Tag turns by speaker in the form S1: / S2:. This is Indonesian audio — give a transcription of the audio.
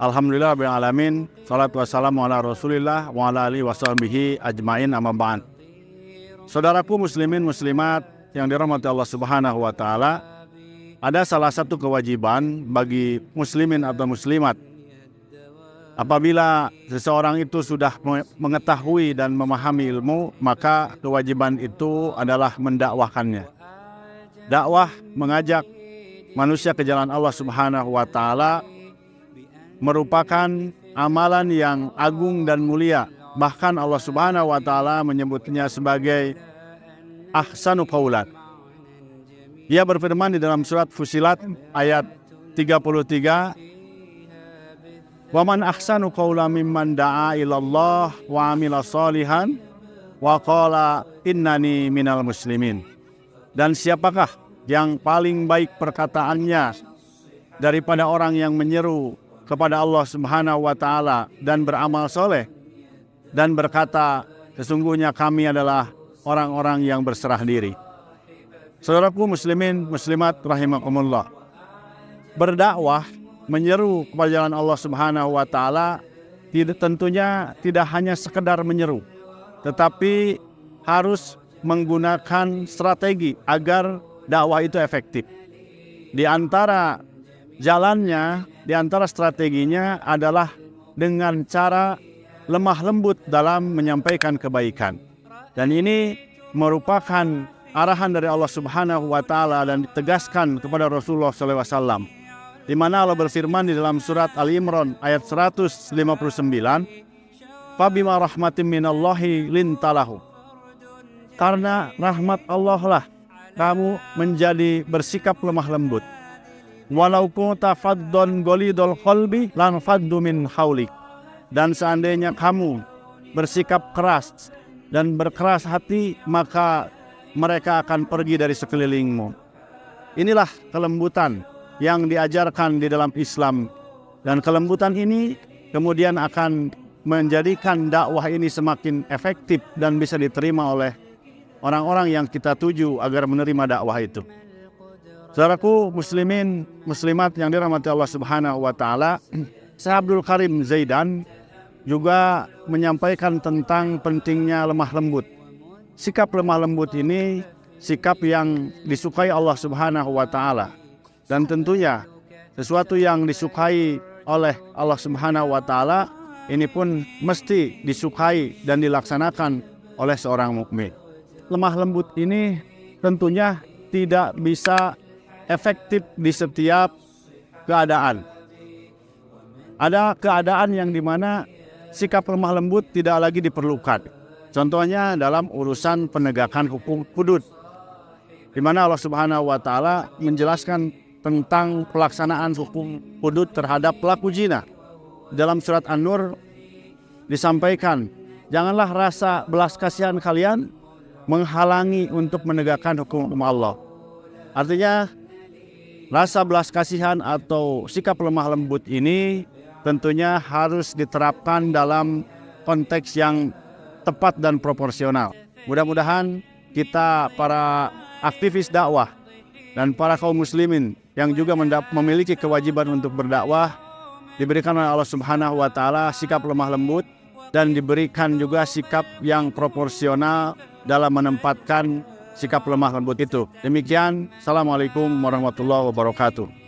S1: Alhamdulillah rabbil alamin. Salatu wassalamu ala Rasulillah wa ala alihi washabihi ajmain, amma ba'd. Saudaraku muslimin muslimat yang dirahmati Allah Subhanahu wa taala, ada salah satu kewajiban bagi muslimin atau muslimat apabila seseorang itu sudah mengetahui dan memahami ilmu, maka kewajiban itu adalah mendakwahkannya. Dakwah mengajak manusia ke jalan Allah Subhanahu wa taala merupakan amalan yang agung dan mulia. Bahkan Allah Subhanahu wa taala menyebutnya sebagai ahsanu qaulan. Ia berfirman di dalam surat Fussilat ayat 33, "Wa man ahsanu qaulan mimman da'a ilallah wa 'amila shalihan wa qala innani minal muslimin." Dan siapakah yang paling baik perkataannya daripada orang yang menyeru kepada Allah Subhanahu wa taala dan beramal soleh dan berkata, sesungguhnya kami adalah orang-orang yang berserah diri. Saudaraku muslimin muslimat rahimakumullah, berdakwah menyeru kepada jalan Allah Subhanahu wa taala tentunya tidak hanya sekedar menyeru, tetapi harus menggunakan strategi agar dakwah itu efektif. Di antara jalannya, di antara strateginya adalah dengan cara lemah lembut dalam menyampaikan kebaikan. Dan ini merupakan arahan dari Allah Subhanahu wa taala dan ditegaskan kepada Rasulullah SAW, di mana Allah berfirman di dalam surat Al-Imran ayat 159, "Fabima rahmatin minallahi lintalahu." Karena rahmat Allah lah kamu menjadi bersikap lemah lembut. "Walau kunta faddon ghalidul qalbi lan faddu min haulik." Dan seandainya kamu bersikap keras dan berkeras hati, maka mereka akan pergi dari sekelilingmu. Inilah kelembutan yang diajarkan di dalam Islam, dan kelembutan ini kemudian akan menjadikan dakwah ini semakin efektif dan bisa diterima oleh orang-orang yang kita tuju agar menerima dakwah itu. Saudaraku muslimin muslimat yang dirahmati Allah Subhanahu wa taala, Syekh Abdul Karim Zaidan juga menyampaikan tentang pentingnya lemah lembut. Sikap lemah lembut ini sikap yang disukai Allah Subhanahu wa taala, dan tentunya sesuatu yang disukai oleh Allah Subhanahu wa taala ini pun mesti disukai dan dilaksanakan oleh seorang mukmin. Lemah lembut ini tentunya tidak bisa efektif di setiap keadaan. Ada keadaan yang dimana sikap lemah lembut tidak lagi diperlukan. Contohnya dalam urusan penegakan hukum hudud, di mana Allah Subhanahu wa taala menjelaskan tentang pelaksanaan hukum hudud terhadap pelaku zina. Dalam surat An-Nur disampaikan, janganlah rasa belas kasihan kalian menghalangi untuk menegakkan hukum Allah. Artinya rasa belas kasihan atau sikap lemah lembut ini tentunya harus diterapkan dalam konteks yang tepat dan proporsional. Mudah-mudahan kita para aktivis dakwah dan para kaum muslimin yang juga memiliki kewajiban untuk berdakwah diberikan oleh Allah Subhanahu wa taala sikap lemah lembut, dan diberikan juga sikap yang proporsional dalam menempatkan sikap lemah lembut itu. Demikian, Assalamualaikum warahmatullahi wabarakatuh.